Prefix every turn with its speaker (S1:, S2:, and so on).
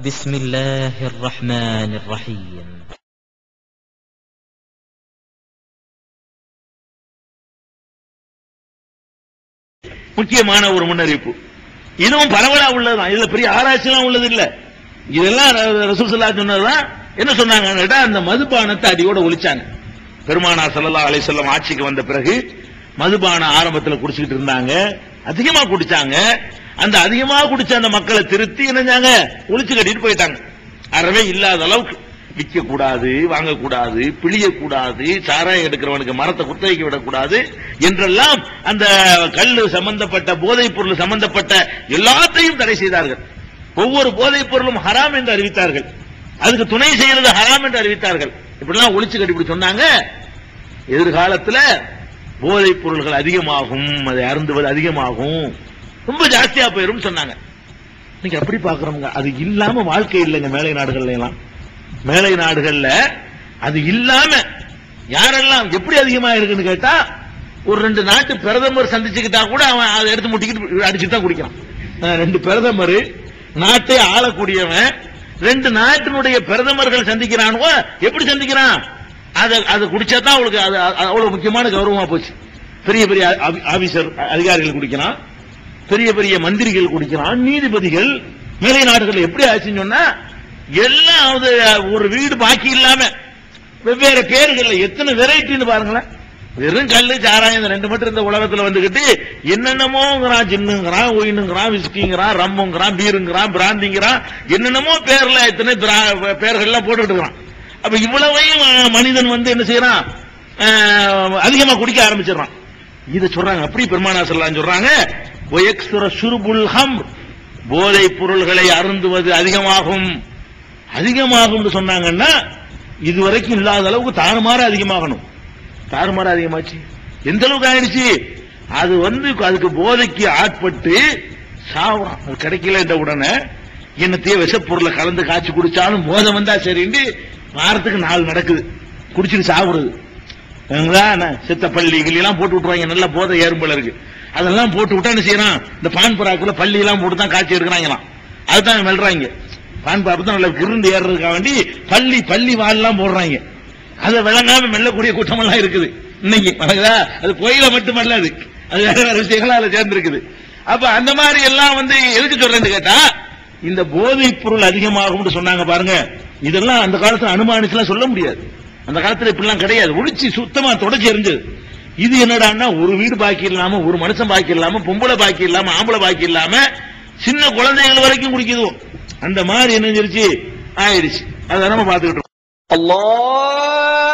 S1: بسم الله الرحمن الرحيم.
S2: முக்கியமான ஒரு முன்னறிவிப்பு. இதுவும் பரவலா உள்ளதுதான். இதுல பெரிய ஆராய்ச்சிலாம் உள்ளது இல்ல. இதெல்லாம் ரசூல் ஸல்லல்லாஹு அலைஹி சொன்னதுதான். என்ன சொன்னாங்கன்னு கேட்டா, அந்த மதுபானத்தை அடியோட ஒழிச்சாங்க. பெருமானார் ஸல்லல்லாஹு அலைஹி வஸல்லம் ஆட்சிக்கு வந்த பிறகு மதுபான ஆரம்பத்தில் குடிச்சிட்டு இருந்தாங்க, அதிகமா குடிச்சாங்க. அந்த அதிகமா குடிச்ச அந்த மக்களை திருத்தி என்னஞ்சாங்க, ஒழிச்சு கட்டிட்டு போயிட்டாங்க. அறவே இல்லாத அளவுக்கு விற்க கூடாது, வாங்கக்கூடாது, பிழியக்கூடாது, சாராயம் எடுக்கிறவனுக்கு மரத்தை குத்தகைக்கு விடக்கூடாது என்றெல்லாம் அந்த கல்லு சம்பந்தப்பட்ட போதைப் பொருள் சம்பந்தப்பட்ட எல்லாத்தையும் தடை செய்தார்கள். ஒவ்வொரு போதைப் பொருளும் ஹராம் என்று அறிவித்தார்கள். அதுக்கு துணை செய்யறது ஹராம் என்று அறிவித்தார்கள். இப்படிலாம் ஒழிச்சு கட்டி சொன்னாங்க. எதிர்காலத்தில் போதைப் பொருள்கள் அதிகமாகும், அதை அருந்துவது அதிகமாகும், ரொம்ப ஜாஸ்தியா போயிரும் சொன்னாங்க. நீங்க அப்படி பாக்குறோங்க. அது இல்லாம வாழ்க்கை இல்லைங்க. மேலை நாடுகள்ல எல்லாம், மேலை நாடுகள்ல அது இல்லாம யாரெல்லாம் எப்படி அதிகமா இருக்குன்னு கேட்டா, ஒரு 2 நாட்டு பிரதமர் சந்திச்சுக்கிட்டா கூட அவன் அதை எடுத்து முட்டிக்கிட்டு அடிச்சுட்டு தான் குடிக்கிறான். 2 பிரதமர், நாட்டை ஆளக்கூடியவன் 2 நாட்டினுடைய பிரதமர்கள் சந்திக்கிறானுவோ, எப்படி சந்திக்கிறான்? அதை குடிச்சா தான் அவளுக்கு அது அவ்வளவு முக்கியமான கௌரவமா போச்சு. பெரிய பெரிய ஆபீசர் அதிகாரிகள் குடிக்கிறான், பெரிய பெரிய மந்திரிகள் குடிக்கிறான், நீதிபதிகள். மேலை நாடுகள் எப்படி ஆச்சுன்னு சொன்னா, எல்லாம் ஒரு வீடு பாக்கி இல்லாம வெவ்வேறு பேர்கள், எத்தனை வெரைட்டின்னு பாருங்களேன். வெறும் கல்லு சாராயம் இந்த 2 மட்டும் இந்த உலகத்துல வந்துகிட்டு என்னென்னமோங்கிறான், ஜின்னுங்கிறான், ஒயினுங்கிறான், விஸ்கிங்கிறான், ரம்முங்கிறான், பீருங்கிறான், பிராந்திங்கிறான், என்னென்னமோ பேர்ல எத்தனை பேர்கள் எல்லாம் போட்டுட்டு இருக்கிறான். அப்ப இவ்வளவையும் மனிதன் என்ன செய்யறான், அதிகமா குடிக்க ஆரம்பிச்சிடறான். இதை சொல்றாங்க. அப்படி பெருமானார் ஸல்லல்லாஹு அலைஹி சொல்றாங்க, வயக்ஸுர ஷுர்புல் ஹம்ர், போதைப் பொருள்களை அருந்துவது அதிகமாகும். அதிகமாகும் சொன்னாங்கன்னா, இதுவரைக்கும் இல்லாத அளவுக்கு தாறுமாற அதிகமாகணும். தாறுமாற அதிகமாச்சு. எந்த அளவுக்கு ஆயிடுச்சு? அது அதுக்கு போதைக்கு ஆட்பட்டு சாவறான். அது கிடைக்கல என்ற உடனே என்னத்தையே விஷப்பொருளை கலந்து காய்ச்சி குடிச்சாலும் போதை வந்தா சரின்னு வாரத்துக்கு 4 நடக்குது குடிச்சிட்டு சாவுறது. செத்த பள்ளி எல்லாம் போட்டு விட்டுருவாங்க. நல்ல போதை ஏறும்போல இருக்கு. அதெல்லாம் போட்டு விட்டா என்ன செய்யறான், இந்த பான் பராக்குல பள்ளி எல்லாம் போட்டு தான் காய்ச்சி எடுக்கிறாங்களாம். அதுதான் மெல்றாங்க. பான் பராக்கு தான் நல்ல கிருண்டு ஏறதுக்காக வேண்டி பள்ளி பள்ளி வால்லாம் போடுறாங்க. அதை விளங்காம மெல்லக்கூடிய கூட்டம் எல்லாம் இருக்குது இன்னைக்கு. அது கோயில மட்டுமல்ல, அது வேற வேற விஷயங்களா அதுல சேர்ந்திருக்குது. அப்ப அந்த மாதிரி எல்லாம் எதுக்கு சொல்றேன்னு கேட்டா, இந்த போதைப் பொருள் அதிகமாகும் சொன்னாங்க பாருங்க. இதெல்லாம் அந்த காலத்துல அனுமானிச்சுலாம் சொல்ல முடியாது. அந்த காலத்துல இப்படிலாம் கிடையாது. ஒழிச்சு சுத்தமா தொடச்சி எரிஞ்சது. இது என்னடான்னா, ஒரு வீடு பாக்கி இல்லாம, ஒரு மனுஷன் பாக்கி இல்லாம, பொம்பளை பாக்கி இல்லாம, ஆம்பளை பாக்கி இல்லாம, சின்ன குழந்தைகள் வரைக்கும் குடிக்குது. அந்த மாதிரி என்ன ஆயிடுச்சு. அதை நம்ம பார்த்துக்கிட்டு இருக்கோம்.
S3: அல்லாஹ்